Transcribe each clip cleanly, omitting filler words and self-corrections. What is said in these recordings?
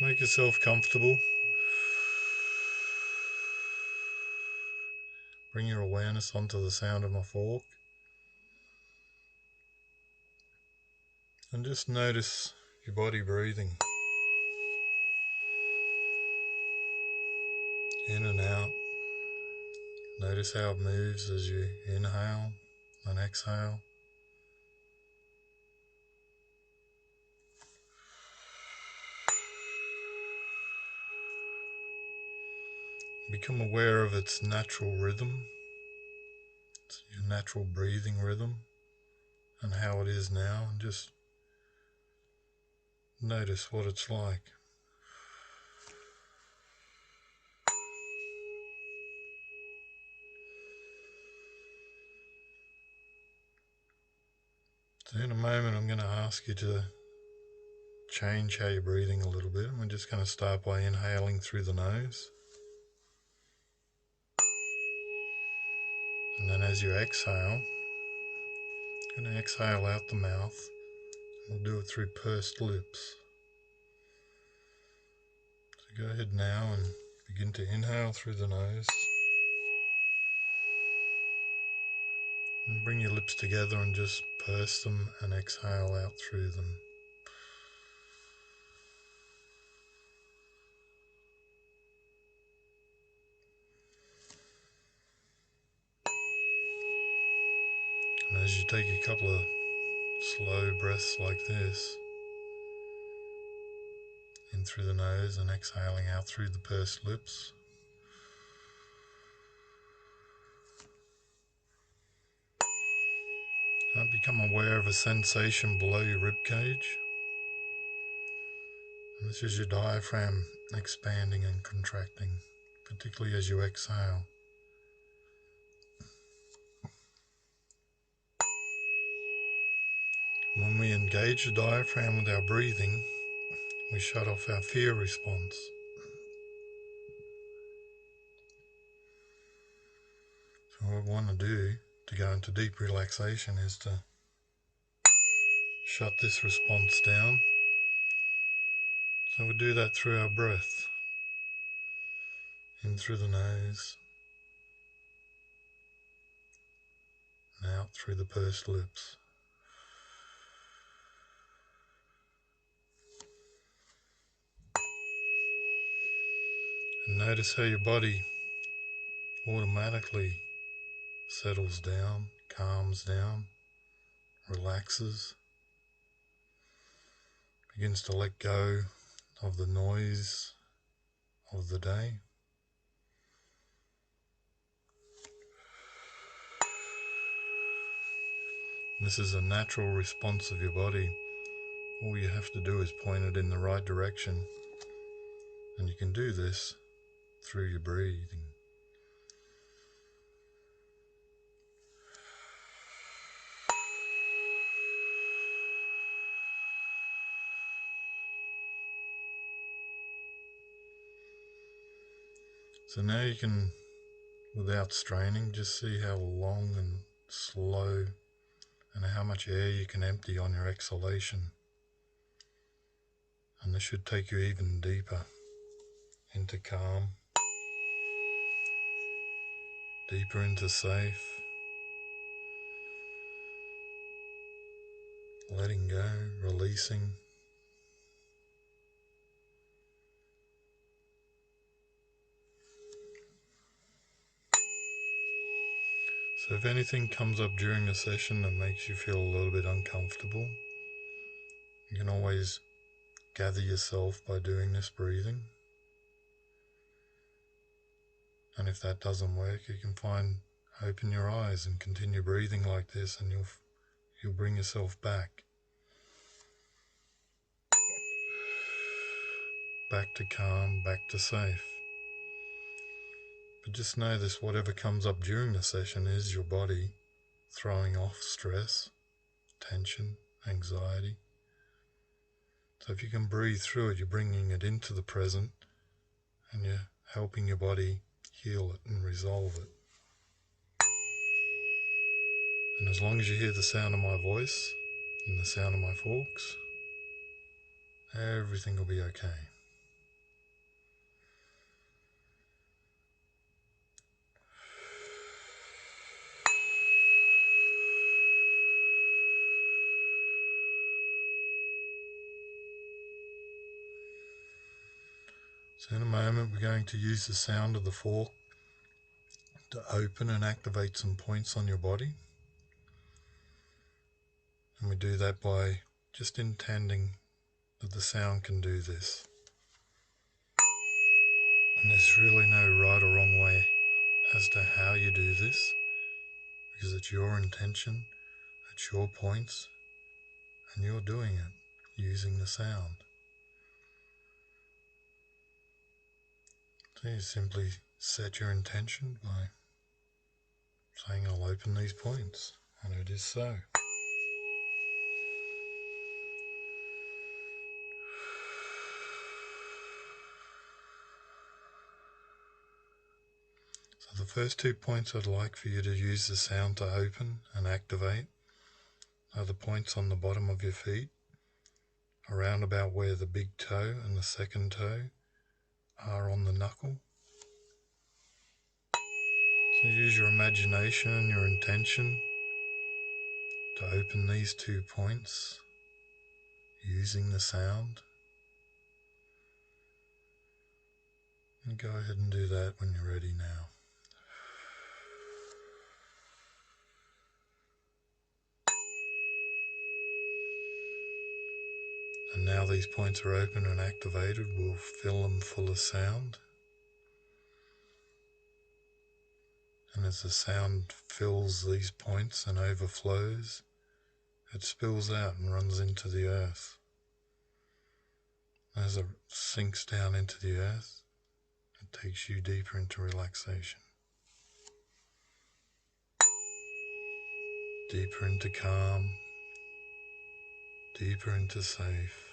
Make yourself comfortable. Bring your awareness onto the sound of my fork. And just notice your body breathing. In and out. Notice how it moves as you inhale and exhale. Become aware of its natural rhythm, your natural breathing rhythm, and how it is now, and just notice what it's like. So in a moment I'm going to ask you to change how you're breathing a little bit. We're just going to start by inhaling through the nose. And then as you exhale, you're going to exhale out the mouth. We'll do it through pursed lips. So go ahead now and begin to inhale through the nose. And bring your lips together and just purse them and exhale out through them. And as you take a couple of slow breaths like this, in through the nose and exhaling out through the pursed lips, and become aware of a sensation below your rib cage. And this is your diaphragm expanding and contracting, particularly as you exhale. When we engage the diaphragm with our breathing, we shut off our fear response. So what we want to do to go into deep relaxation is to shut this response down. So we do that through our breath, in through the nose, and out through the pursed lips. And notice how your body automatically settles down, calms down, relaxes, begins to let go of the noise of the day. This is a natural response of your body. All you have to do is point it in the right direction, and you can do this through your breathing. So now you can, without straining, just see how long and slow and how much air you can empty on your exhalation. And this should take you even deeper into calm, deeper into safe, letting go, releasing. So if anything comes up during the session that makes you feel a little bit uncomfortable, you can always gather yourself by doing this breathing. And if that doesn't work, you can open your eyes and continue breathing like this, and you'll bring yourself back to calm, back to safe. But just know this, whatever comes up during the session is your body throwing off stress, tension, anxiety. So if you can breathe through it, you're bringing it into the present, and you're helping your body heal it and resolve it. And as long as you hear the sound of my voice and the sound of my forks, everything will be okay. So in a moment we're going to use the sound of the fork to open and activate some points on your body. And we do that by just intending that the sound can do this. And there's really no right or wrong way as to how you do this, because it's your intention, it's your points, and you're doing it using the sound. So you simply set your intention by saying, I'll open these points, and it is so. So the first 2 points I'd like for you to use the sound to open and activate are the points on the bottom of your feet, around about where the big toe and the second toe are on the knuckle. So use your imagination and your intention to open these 2 points using the sound. And go ahead and do that when you're ready now. And now these points are open and activated, we'll fill them full of sound. And as the sound fills these points and overflows, it spills out and runs into the earth. As it sinks down into the earth, it takes you deeper into relaxation, deeper into calm, deeper into safe.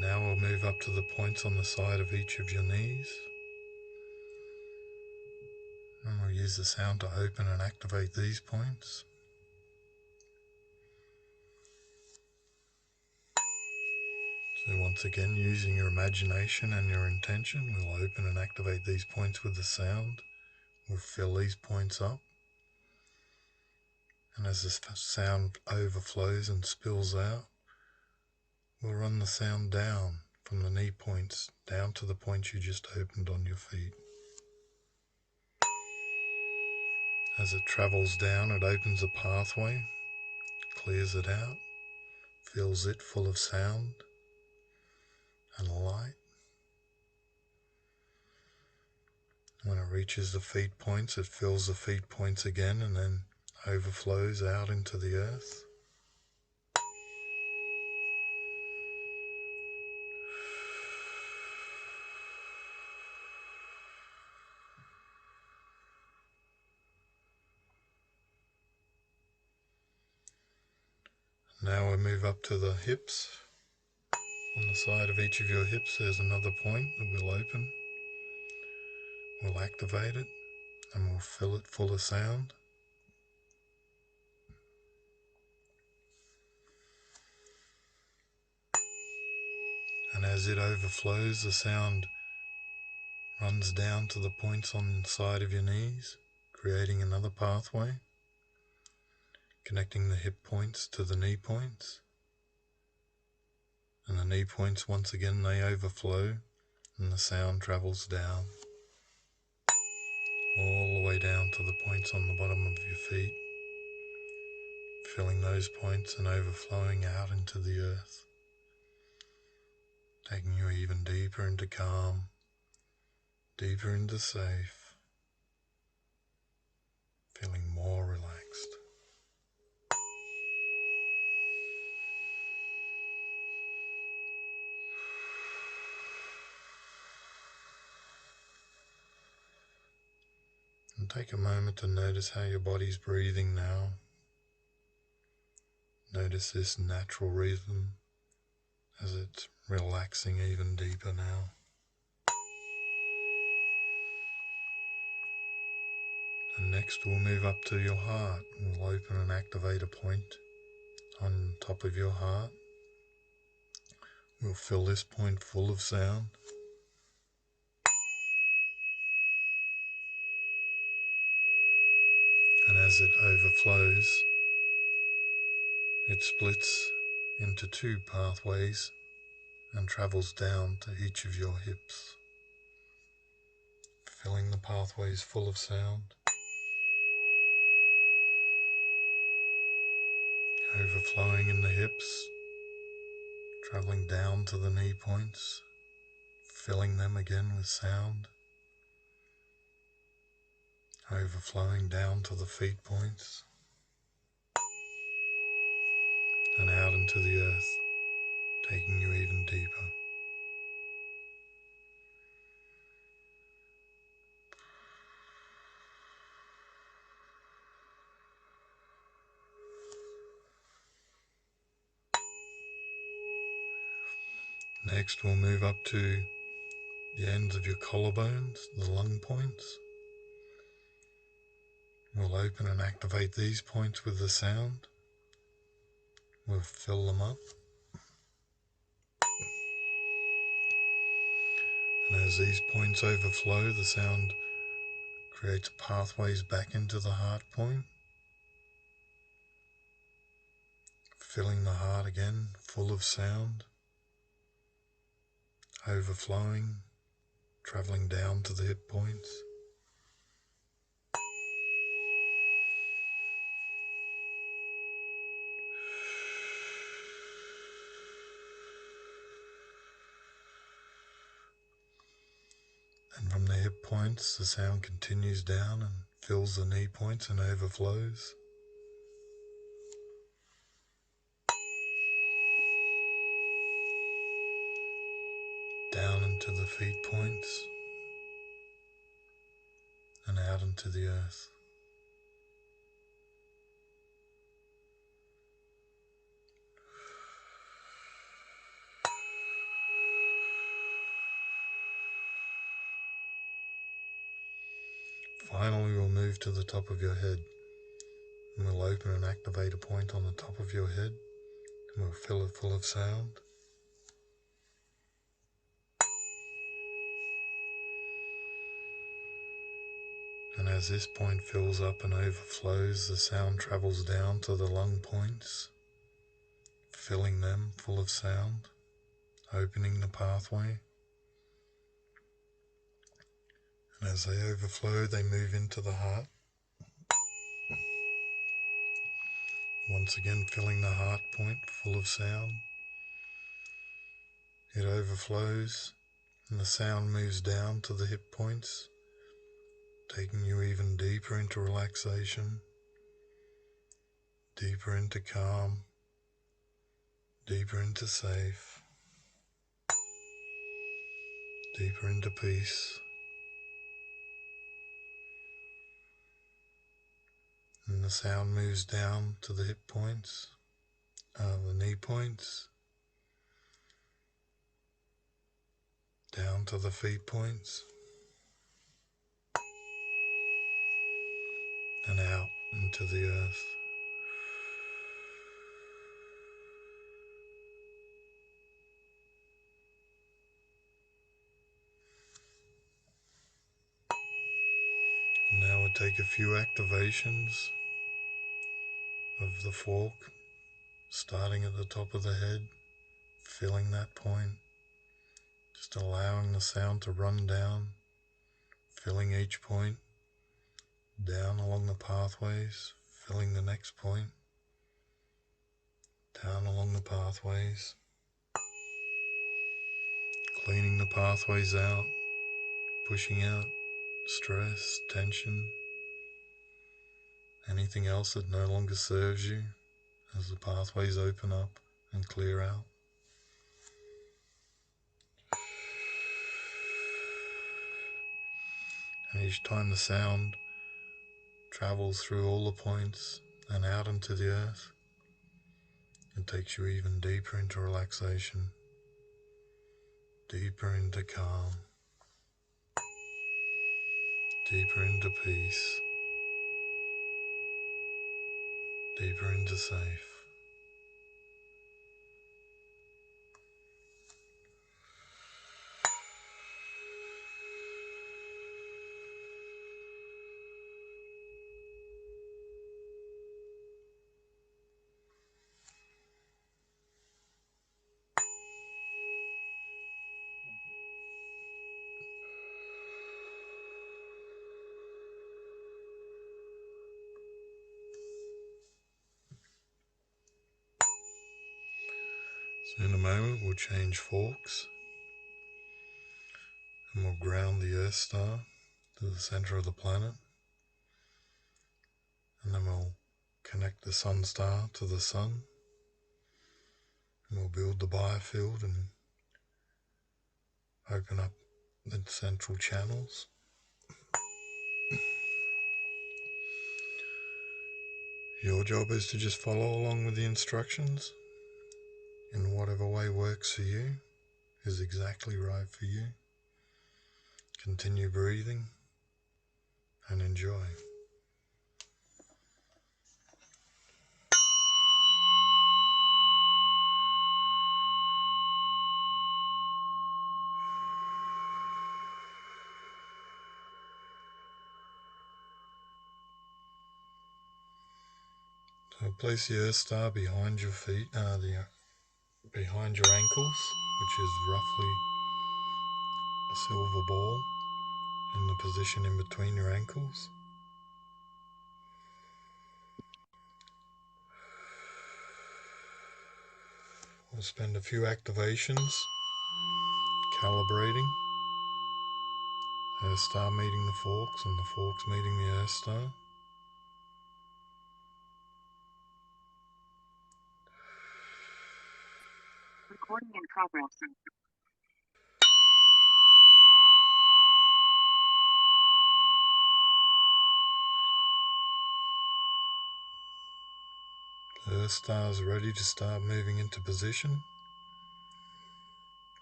Now we'll move up to the points on the side of each of your knees. And we'll use the sound to open and activate these points. So once again, using your imagination and your intention, we'll open and activate these points with the sound. We'll fill these points up. And as this sound overflows and spills out, we'll run the sound down from the knee points down to the points you just opened on your feet. As it travels down, it opens a pathway, clears it out, fills it full of sound and light. When it reaches the feet points, it fills the feet points again and then overflows out into the earth. Now we move up to the hips. On the side of each of your hips there's another point that we'll open. We'll activate it and we'll fill it full of sound. And as it overflows, the sound runs down to the points on the side of your knees, creating another pathway, connecting the hip points to the knee points. And the knee points, once again, they overflow and the sound travels down, all the way down to the points on the bottom of your feet, filling those points and overflowing out into the earth, taking you even deeper into calm, deeper into safe, feeling more relaxed. And take a moment to notice how your body's breathing now. Notice this natural rhythm as it's relaxing even deeper now. And next we'll move up to your heart. We'll open and activate a point on top of your heart. We'll fill this point full of sound. And as it overflows, it splits into two pathways and travels down to each of your hips, filling the pathways full of sound, overflowing in the hips, traveling down to the knee points, filling them again with sound, overflowing down to the feet points and out into the earth, taking you even deeper. Next, we'll move up to the ends of your collarbones, the lung points. We'll open and activate these points with the sound. We'll fill them up. And as these points overflow, the sound creates pathways back into the heart point, filling the heart again, full of sound, overflowing, traveling down to the hip points. And from the hip points, the sound continues down and fills the knee points and overflows. Down into the feet points and out into the earth. Finally, we'll move to the top of your head, and we'll open and activate a point on the top of your head, and we'll fill it full of sound. And as this point fills up and overflows, the sound travels down to the lung points, filling them full of sound, opening the pathway. And as they overflow, they move into the heart. Once again, filling the heart point full of sound. It overflows, and the sound moves down to the hip points, taking you even deeper into relaxation, deeper into calm, deeper into safe, deeper into peace. And the sound moves down to the hip points, the knee points, down to the feet points, and out into the earth. And now we'll take a few activations of the fork, starting at the top of the head, filling that point, just allowing the sound to run down, filling each point, down along the pathways, filling the next point, down along the pathways, cleaning the pathways out, pushing out stress, tension, anything else that no longer serves you as the pathways open up and clear out. And each time the sound travels through all the points and out into the earth, it takes you even deeper into relaxation, deeper into calm, deeper into peace, deeper into safe. So in a moment we'll change forks and we'll ground the Earth star to the center of the planet, and then we'll connect the Sun star to the Sun, and we'll build the Biofield and open up the central channels. Your job is to just follow along with the instructions in whatever way works for you, is exactly right for you. Continue breathing and enjoy. So place the Earth star behind your feet, behind your ankles, which is roughly a silver ball in the position in between your ankles. We'll spend a few activations calibrating. Earth star meeting the forks and the forks meeting the Earth star. Recording in progress. The Earth star is ready to start moving into position,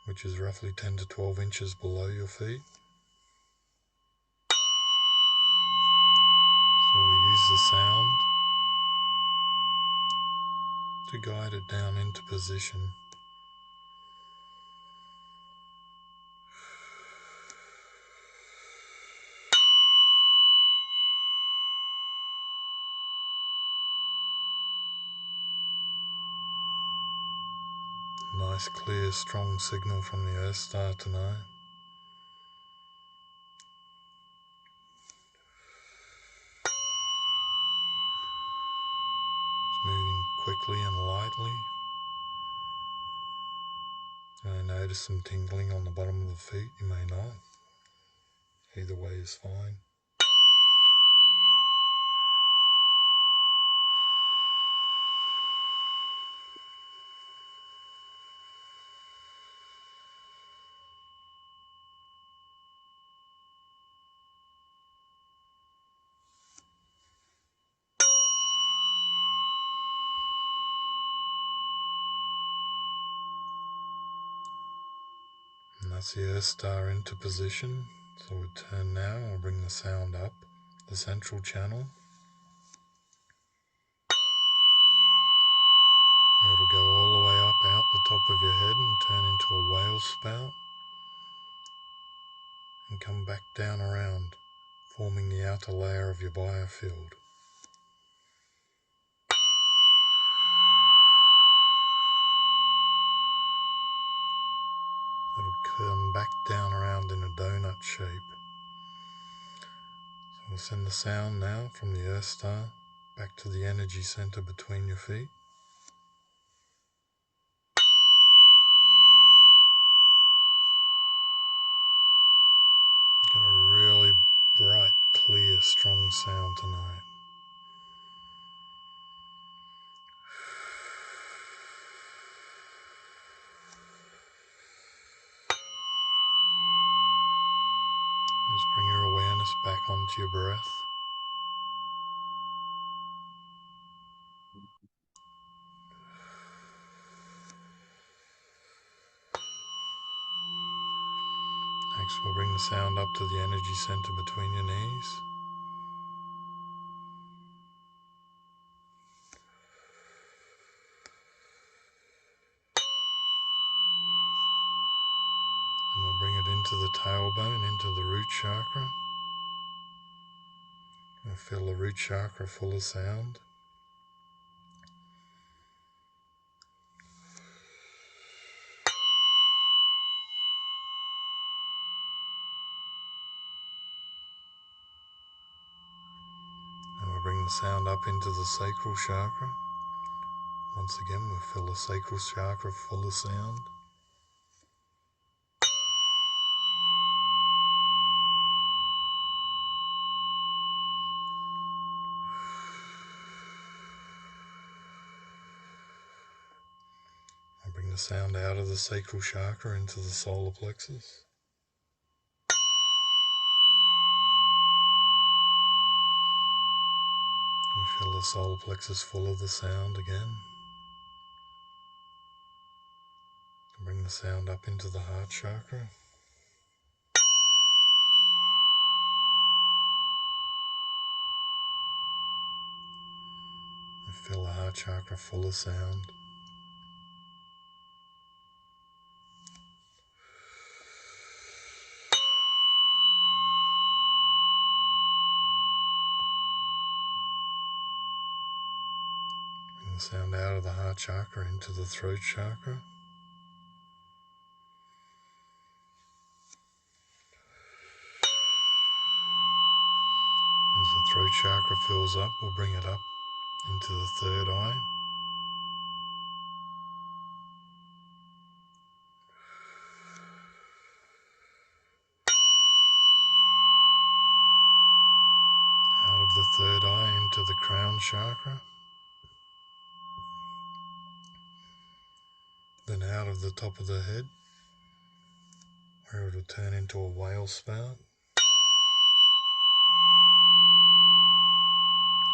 which is roughly 10 to 12 inches below your feet. So we use the sound to guide it down into position. Nice, clear, strong signal from the Earth star tonight. It's moving quickly and lightly. I notice some tingling on the bottom of the feet. You may not. Either way is fine. And that's the Earth star into position. So we'll turn now and we'll bring the sound up the central channel. It'll go all the way up out the top of your head and turn into a whale spout and come back down around, forming the outer layer of your biofield. It'll come back down around in a donut shape. So we'll send the sound now from the Earth star back to the energy center between your feet. Got a really bright, clear, strong sound tonight. Just bring your awareness back onto your breath. Next, we'll bring the sound up to the energy center between your knees. And we'll bring it into the tailbone, into the root chakra. We'll fill the root chakra full of sound. And we'll bring the sound up into the sacral chakra. Once again, we'll fill the sacral chakra full of sound. And bring the sound out of the sacral chakra into the solar plexus. We fill the solar plexus full of the sound again. And bring the sound up into the heart chakra. And fill the heart chakra full of sound. Bring the sound out of the heart chakra into the throat chakra. As the throat chakra fills up, we'll bring it up into the third eye. Out of the third eye into the crown chakra. Then out of the top of the head, where it will turn into a whale spout.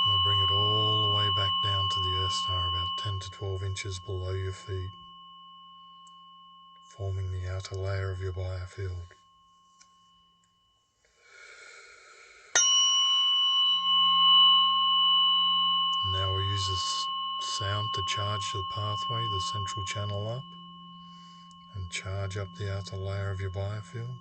We'll bring it all the way back down to the Earth Star, about 10 to 12 inches below your feet, forming the outer layer of your biofield. Now we'll use this sound to charge the pathway, the central channel up, and charge up the outer layer of your biofield.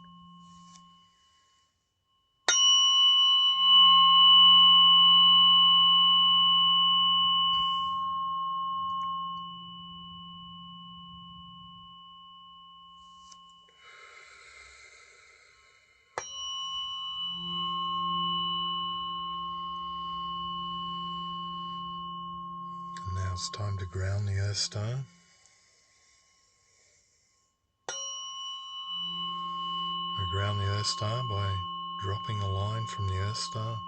And now it's time to ground the Earth Star. We ground the Earth Star by dropping a line from the Earth Star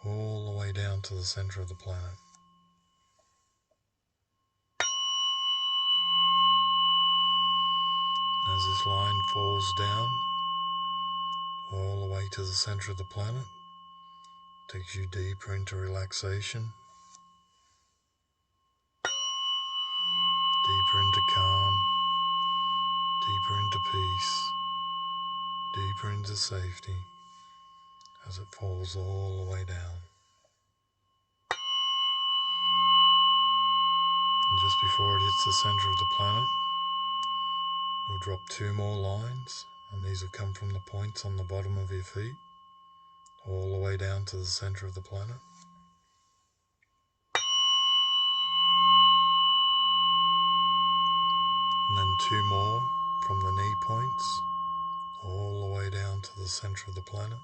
all the way down to the center of the planet. As this line falls down all the way to the center of the planet, it takes you deeper into relaxation, deeper into calm, deeper into peace, deeper into safety, as it falls all the way down. And just before it hits the center of the planet, we'll drop 2 more lines, and these will come from the points on the bottom of your feet all the way down to the center of the planet. And then 2 more from the knee points all the way down to the center of the planet.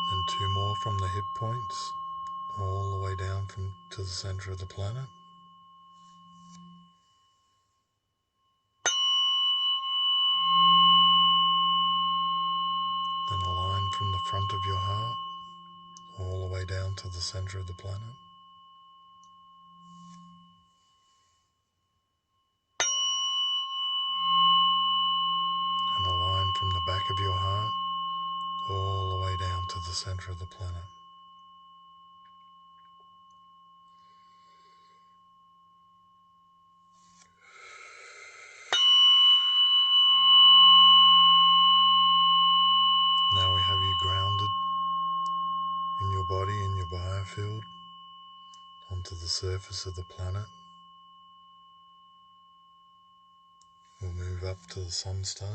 Then 2 more from the hip points all the way down to the center of the planet. Then a line from the front of your heart all the way down to the center of the planet. And a line from the back of your heart all the way down to the center of the planet. Now we have you grounded in your body, in your biofield, onto the surface of the planet. We'll move up to the sun star,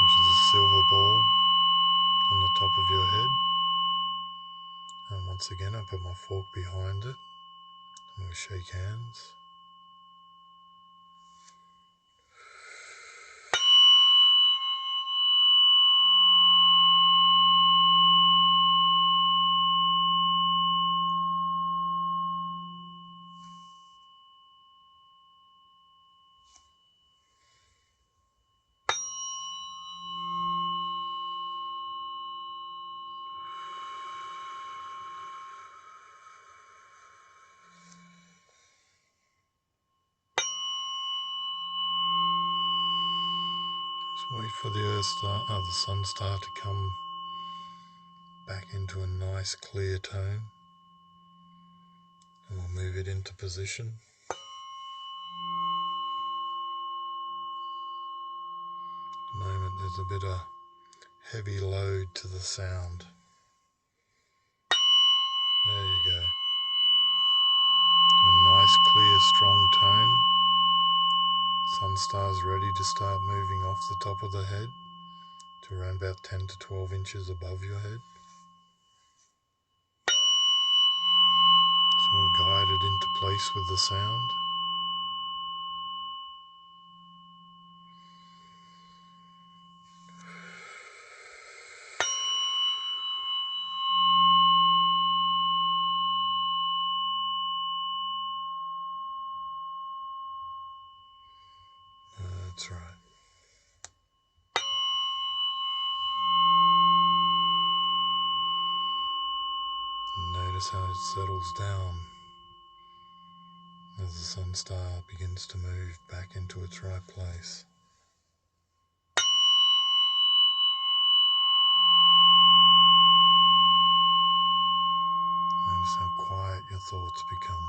which is a silver ball on the top of your head. And once again, I put my fork behind it and we'll shake hands. Wait for the sun star to come back into a nice clear tone, and we'll move it into position. At the moment there's a bit of heavy load to the sound. There you go. A nice clear strong tone. Sun star's ready to start moving off the top of the head to around about 10 to 12 inches above your head. So we'll guide it into place with the sound. That's right. And notice how it settles down as the sun star begins to move back into its right place. Notice how quiet your thoughts become.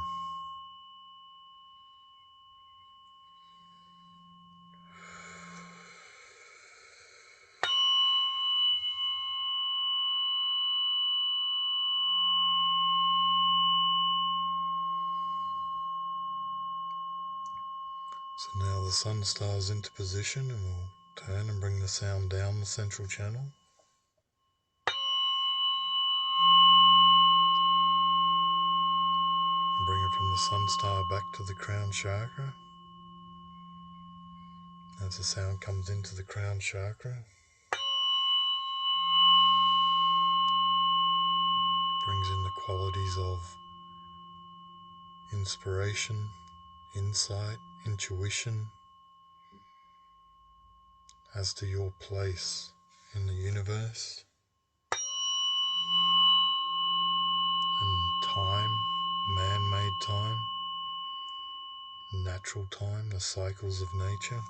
So now the sun star is into position, and we'll turn and bring the sound down the central channel. And bring it from the sun star back to the crown chakra. As the sound comes into the crown chakra, brings in the qualities of inspiration, insight, intuition, as to your place in the universe, and time, man-made time, natural time, the cycles of nature.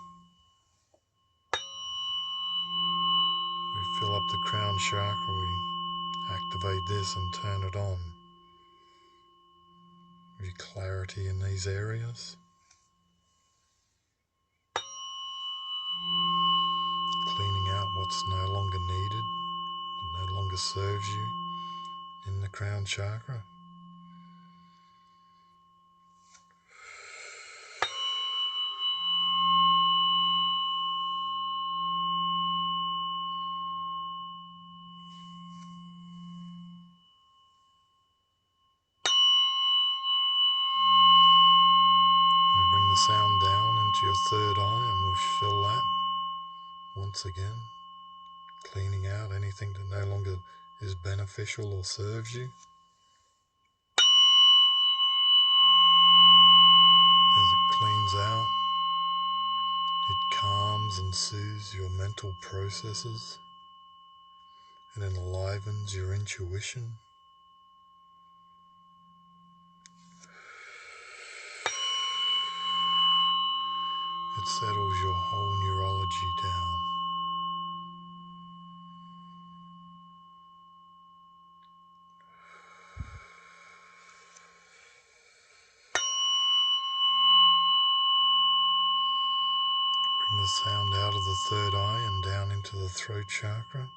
We fill up the crown chakra, we activate this and turn it on. With clarity in these areas. Cleaning out what's no longer needed, what no longer serves you in the crown chakra. We bring the sound down into your third eye, and we'll fill that once again, cleaning out anything that no longer is beneficial or serves you. As it cleans out, it calms and soothes your mental processes. It enlivens your intuition. It settles your whole neurology down. Bring the sound out of the third eye and down into the throat chakra,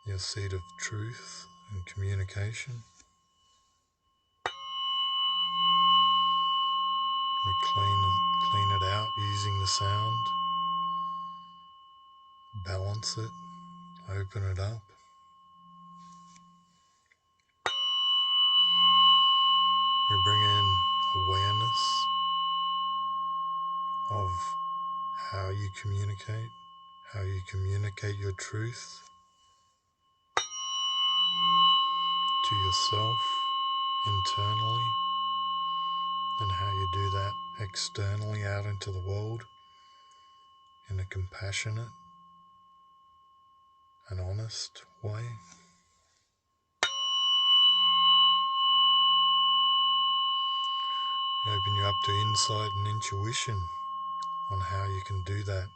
your seat of truth and communication. We clean it out using the sound, balance it, open it up. We bring in awareness of how you communicate your truth to yourself internally, and how you do that externally out into the world in a compassionate and honest way. We open you up to insight and intuition on how you can do that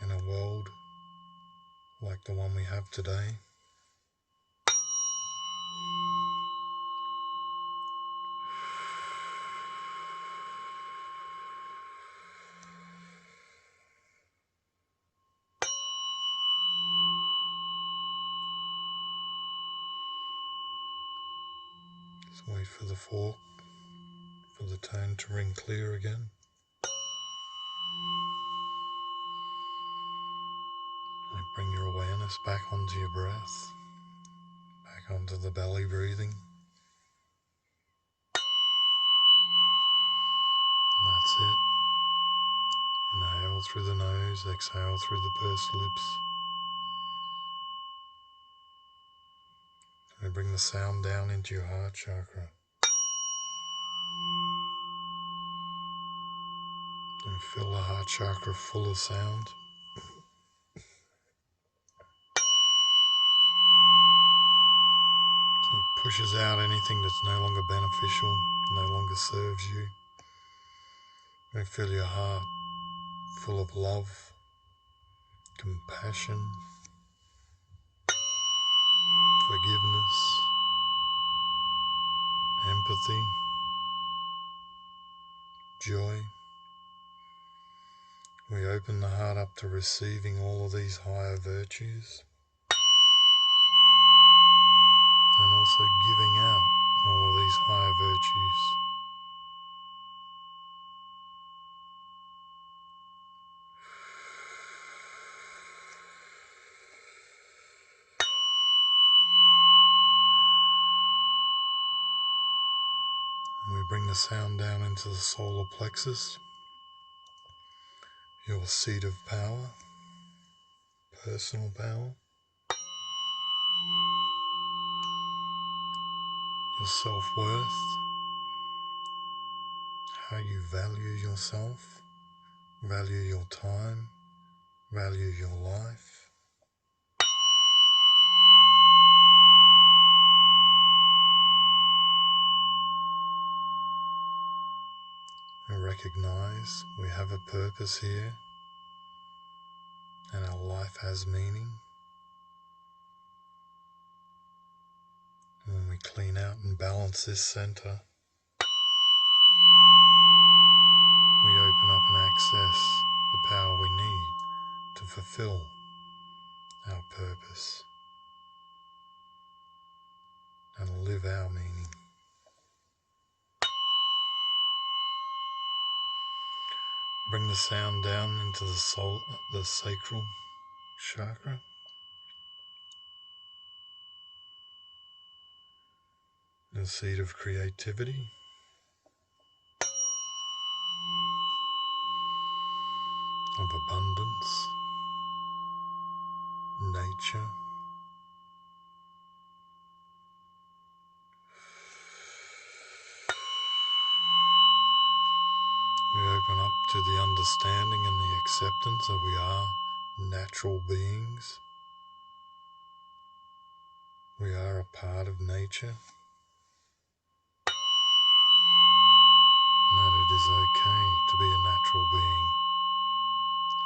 in a world like the one we have today. Just wait for the fork, for the tone to ring clear again. And bring your awareness back onto your breath, back onto the belly breathing. And that's it. Inhale through the nose, exhale through the pursed lips. And bring the sound down into your heart chakra. And fill the heart chakra full of sound. So it pushes out anything that's no longer beneficial, no longer serves you. And fill your heart full of love, compassion, forgiveness, empathy, joy. We open the heart up to receiving all of these higher virtues and also giving out all of these higher virtues. And we bring the sound down into the solar plexus, your seat of power, personal power, your self-worth, how you value yourself, value your time, value your life. And recognize we have a purpose here and our life has meaning. And when we clean out and balance this center, we open up and access the power we need to fulfill our purpose and live our meaning. Bring the sound down into the sacral chakra. The seat of creativity. Of abundance, nature. We open up to the understanding and the acceptance that we are natural beings. We are a part of nature. And that it is okay to be a natural being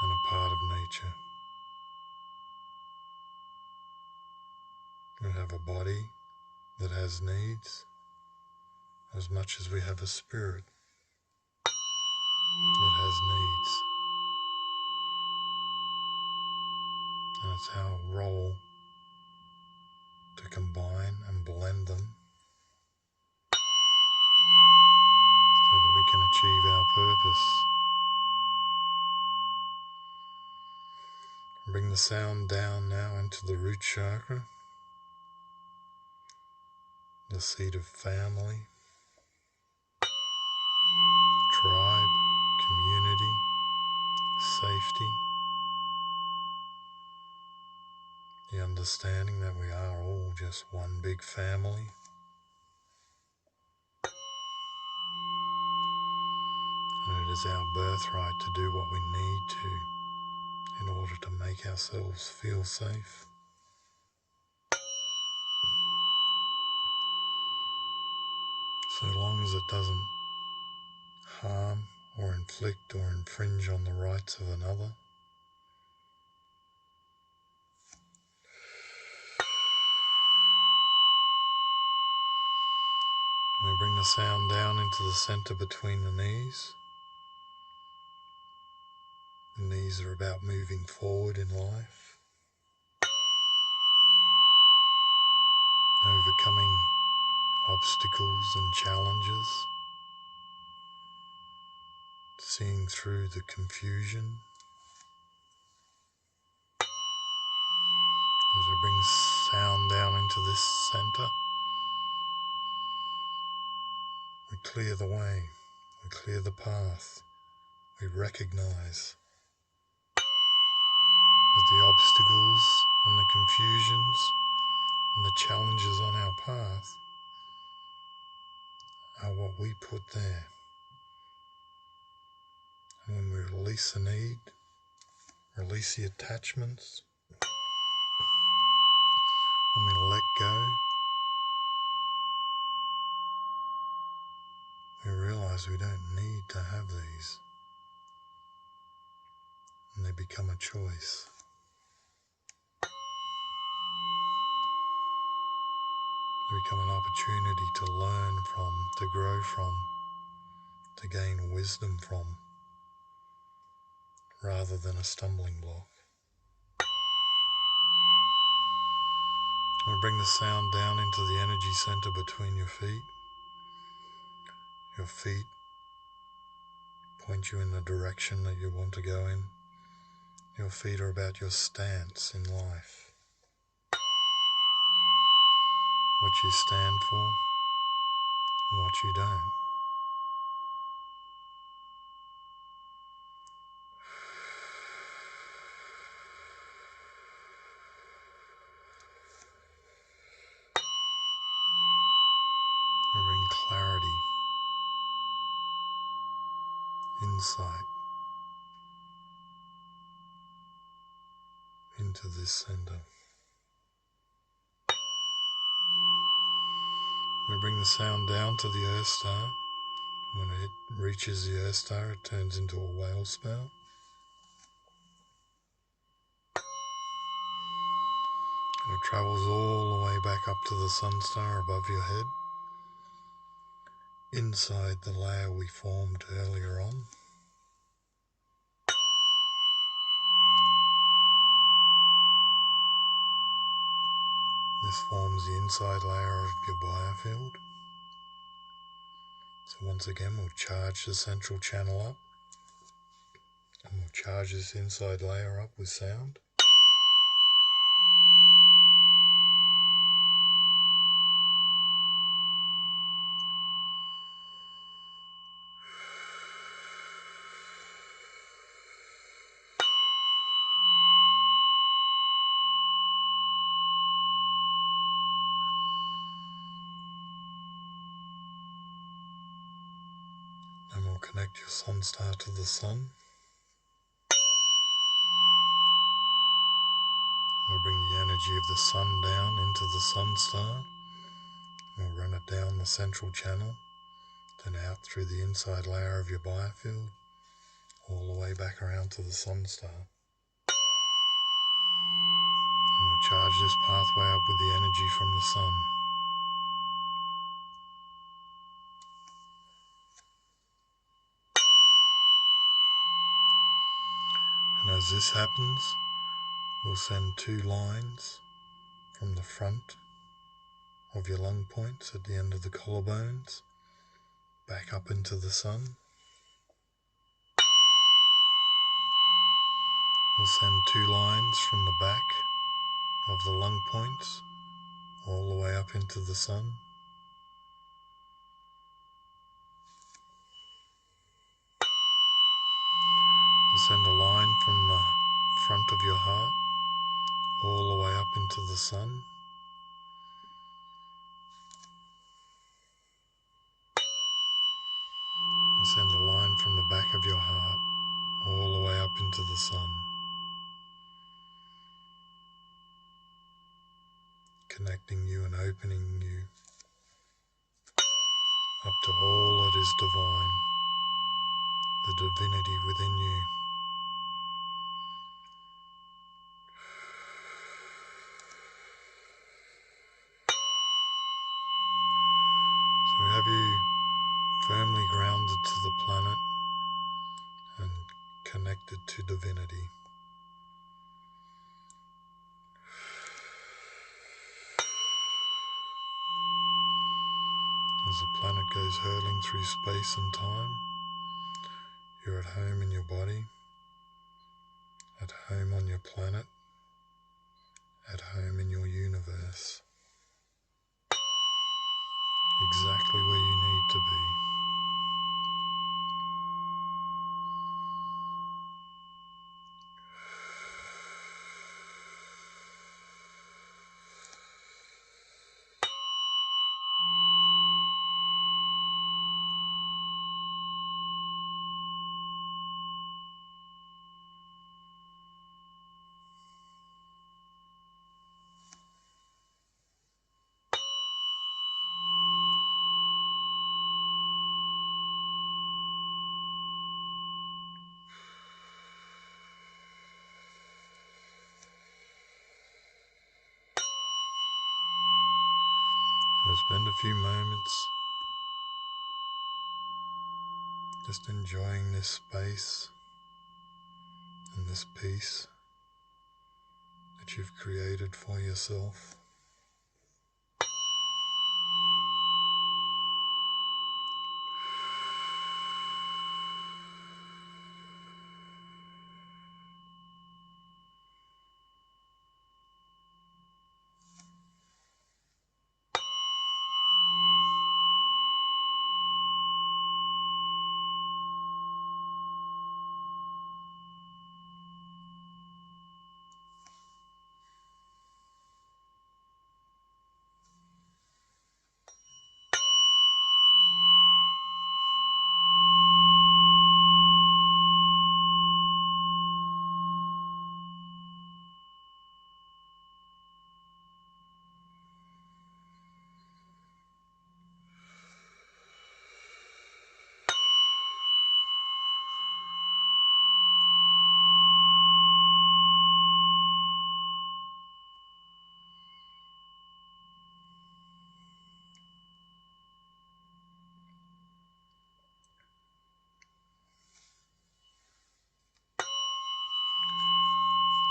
and a part of nature. We have a body that has needs as much as we have a spirit that has needs. And it's our role to combine and blend them so that we can achieve our purpose. Bring the sound down now into the root chakra, the seat of family, tribe, community, safety, the understanding that we are all just one big family. And it is our birthright to do what we need to in order to make ourselves feel safe. So long as it doesn't harm or inflict or infringe on the rights of another, We bring the sound down into the center between the knees. The knees are about moving forward in life, overcoming obstacles and challenges, seeing through the confusion. As we bring sound down into this center, we clear the way, we clear the path, we recognize that the obstacles and the confusions and the challenges on our path are what we put there. And when we release the need, release the attachments, when we let go, we realize we don't need to have these, and they become a choice. They become an opportunity to learn from, to grow from, to gain wisdom from, rather than a stumbling block. We bring the sound down into the energy center between your feet. Your feet point you in the direction that you want to go in. Your feet are about your stance in life, what you stand for and what you don't. We bring clarity, insight into this center. We bring the sound down to the Earth Star. When it reaches the Earth Star, it turns into a whale spout. And it travels all the way back up to the Sun Star above your head, inside the layer we formed earlier on. This forms the inside layer of your biofield. So once again, we'll charge the central channel up, and we'll charge this inside layer up with sound. And we'll connect your sun star to the sun. We'll bring the energy of the sun down into the sun star. We'll run it down the central channel, then out through the inside layer of your biofield, all the way back around to the sun star. And we'll charge this pathway up with the energy from the sun. And as this happens, we'll send 2 lines from the front of your lung points at the end of the collarbones back up into the sun. We'll send 2 lines from the back of the lung points all the way up into the sun. We'll send a line from the front of your heart all the way up into the sun. We'll send a line from the back of your heart all the way up into the sun, connecting you and opening you up to all that is divine, the divinity within you. So we have you firmly grounded to the planet and connected to divinity. As the planet goes hurtling through space and time, you're at home in your body, at home on your planet, at home in your universe, exactly where you need to be. So spend a few moments just enjoying this space and this peace that you've created for yourself.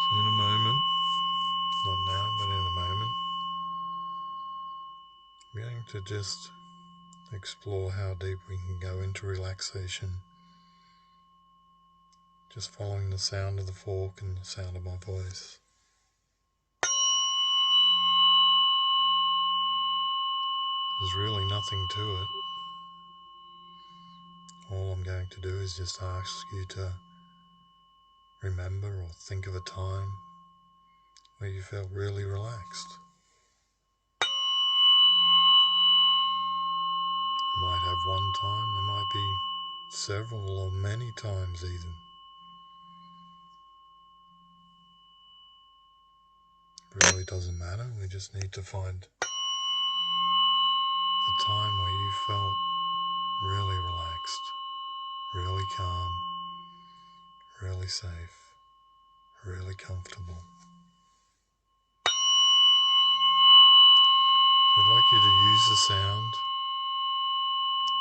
So in a moment, not now, but in a moment, we're going to just explore how deep we can go into relaxation, just following the sound of the fork and the sound of my voice. There's really nothing to it. All I'm going to do is just ask you to remember or think of a time where you felt really relaxed. You might have one time, there might be several or many times even. It really doesn't matter, we just need to find the time where you felt really relaxed, really calm, really safe, really comfortable. So I'd like you to use the sound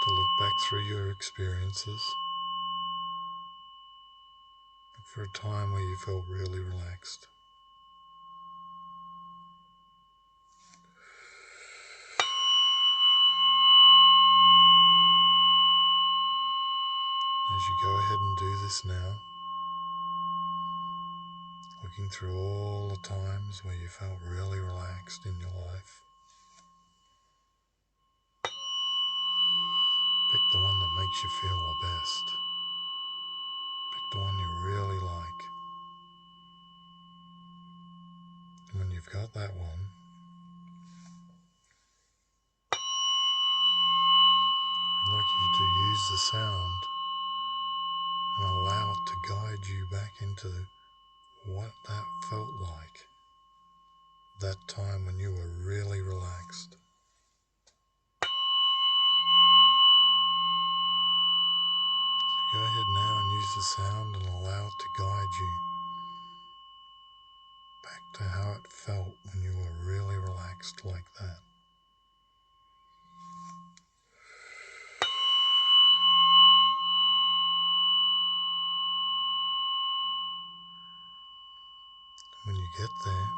to look back through your experiences. Look for a time where you felt really relaxed. As you go ahead and do this now, looking through all the times where you felt really relaxed in your life, pick the one that makes you feel the best. Pick the one you really like. And when you've got that one, I'd like you to use the sound and allow it to guide you back into what that felt like, that time when you were really relaxed. So go ahead now and use the sound and allow it to guide you back to how it felt when you were really relaxed like that. get there,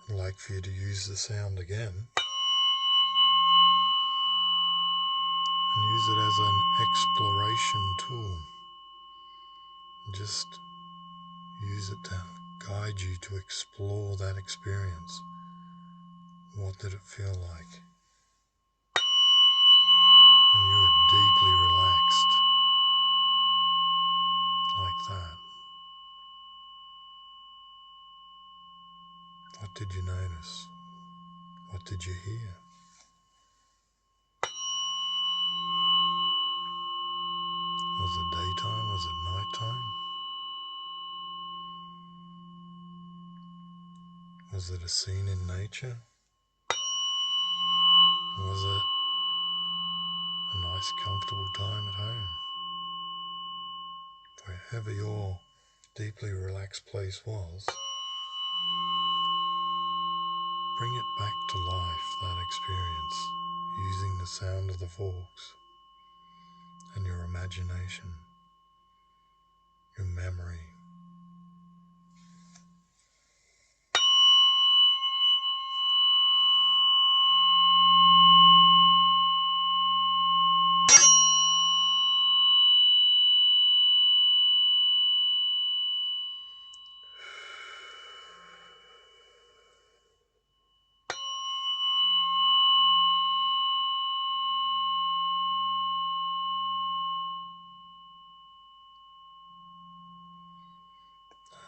I'd like for you to use the sound again and use it as an exploration tool. Just use it to guide you to explore that experience. What did it feel like when you were deeply relaxed like that? What did you notice? What did you hear? Was it daytime? Was it nighttime? Was it a scene in nature? Or was it a nice, comfortable time at home? Wherever your deeply relaxed place was, bring it back to life, that experience, using the sound of the forks and your imagination, your memory.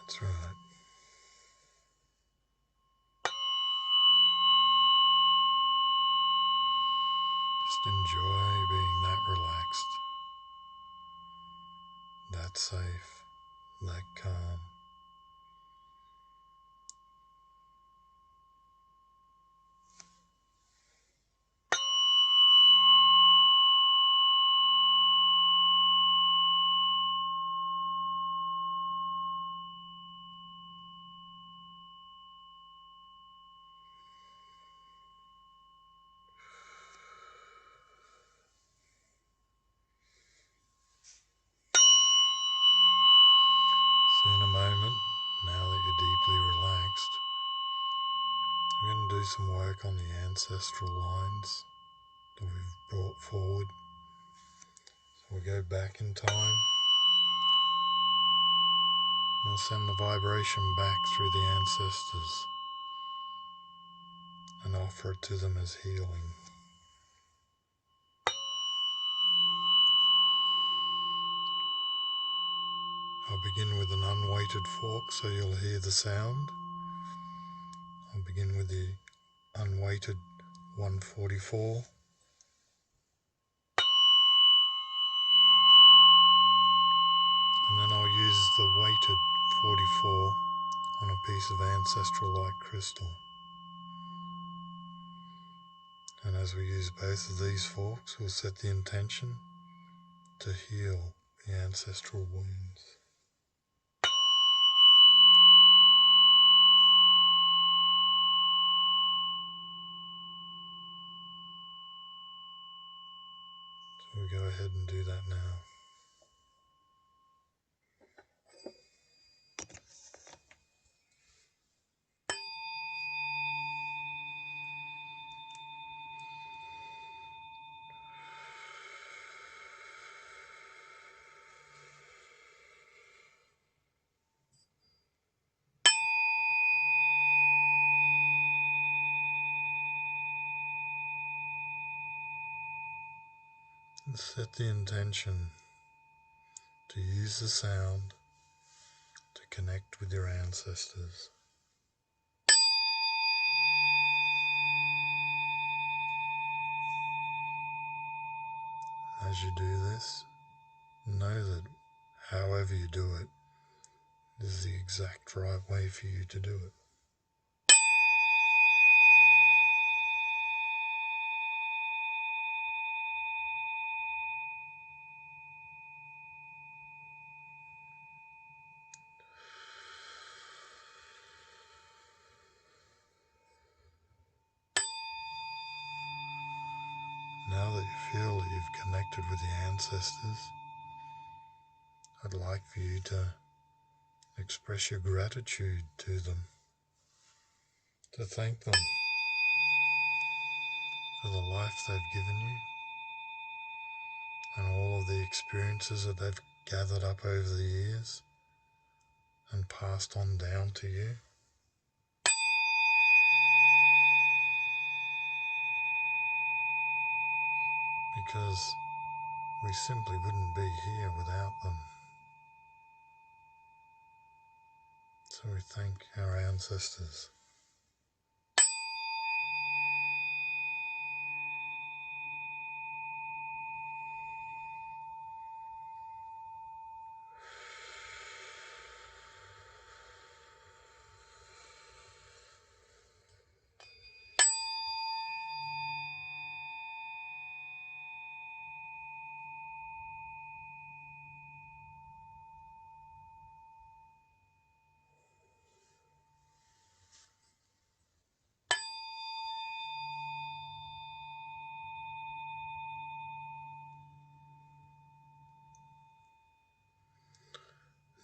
That's right. Just enjoy being that relaxed, that safe, that calm. So in a moment, now that you're deeply relaxed, we're going to do some work on the ancestral lines that we've brought forward. So we'll go back in time. We'll send the vibration back through the ancestors and offer it to them as healing. I'll begin with an unweighted fork so you'll hear the sound. I'll begin with the unweighted 144. And then I'll use the weighted 44 on a piece of ancestral light crystal. And as we use both of these forks, we'll set the intention to heal the ancestral wounds. So we'll go ahead and do that now. And set the intention to use the sound to connect with your ancestors. As you do this, know that however you do it is the exact right way for you to do it. Now that you feel that you've connected with the ancestors, I'd like for you to express your gratitude to them, to thank them for the life they've given you and all of the experiences that they've gathered up over the years and passed on down to you. Because we simply wouldn't be here without them. So we thank our ancestors.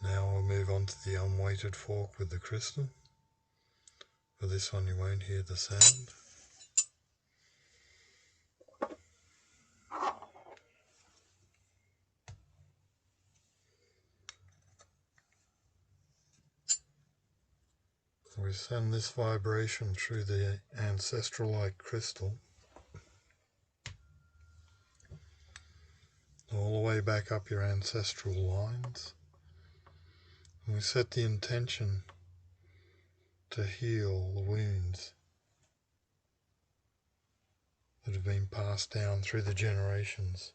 Now we'll move on to the unweighted fork with the crystal. For this one you won't hear the sound. We send this vibration through the ancestral light crystal all the way back up your ancestral lines. And we set the intention to heal the wounds that have been passed down through the generations.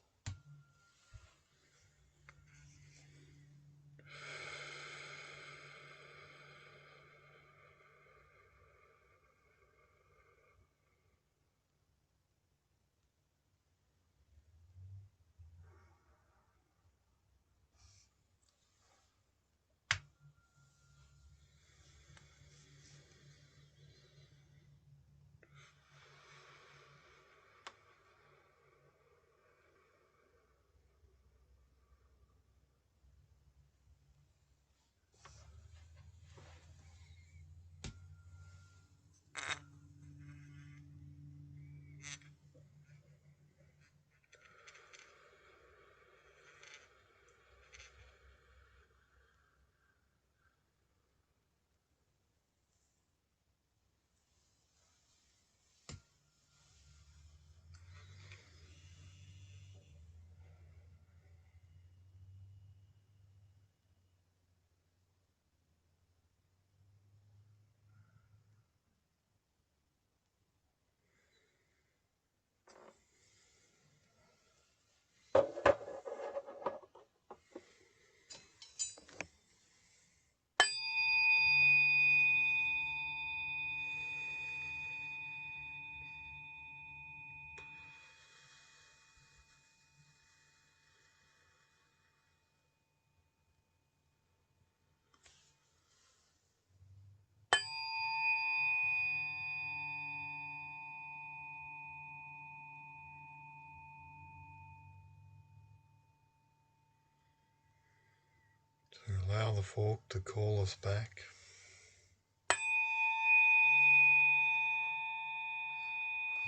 So allow the fork to call us back.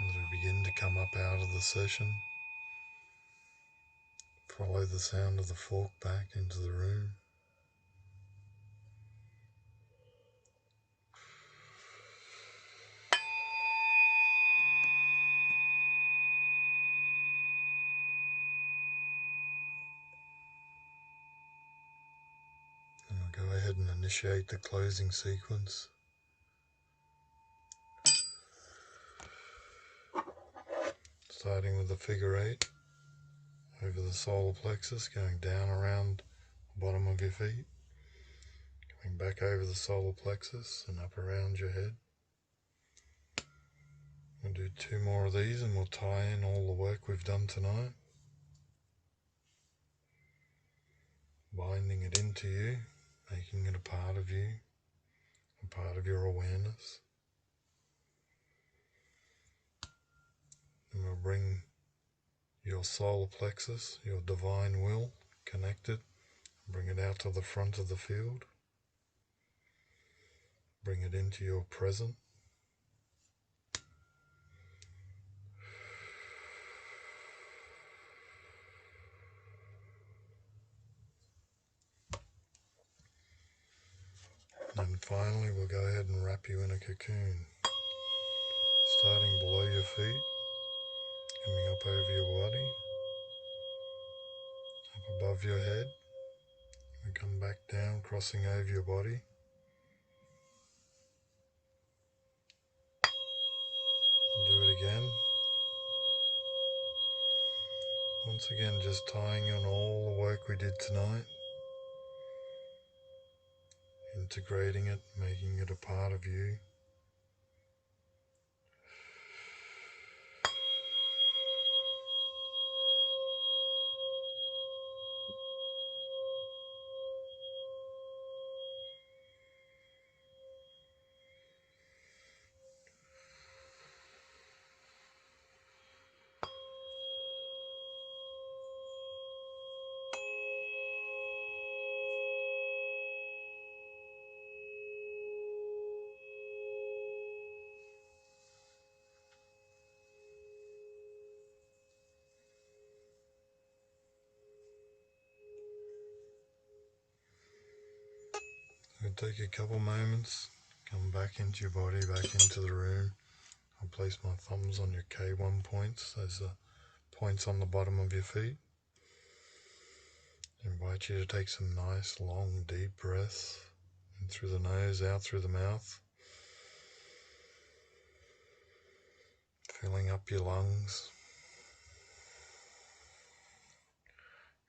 As we begin to come up out of the session, follow the sound of the fork back into the room. And we'll go ahead and initiate the closing sequence. Starting with the figure 8 over the solar plexus, going down around the bottom of your feet, coming back over the solar plexus and up around your head. We'll do 2 more of these and we'll tie in all the work we've done tonight, binding it into you, making it a part of you, a part of your awareness. And we'll bring your solar plexus, your divine will, connect it, bring it out to the front of the field. Bring it into your present. And finally, we'll go ahead and wrap you in a cocoon, starting below your feet, coming up over your body, up above your head, and come back down, crossing over your body. Do it again. Once again, just tying on all the work we did tonight, integrating it, making it a part of you. We'll take a couple moments, come back into your body, back into the room. I'll place my thumbs on your K1 points. Those are points on the bottom of your feet. I invite you to take some nice, long, deep breaths in through the nose, out through the mouth, filling up your lungs.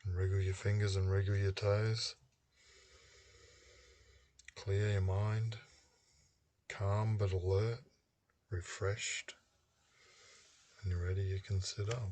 And wriggle your fingers and wriggle your toes. Clear your mind, calm but alert, refreshed. When you're ready, you can sit up.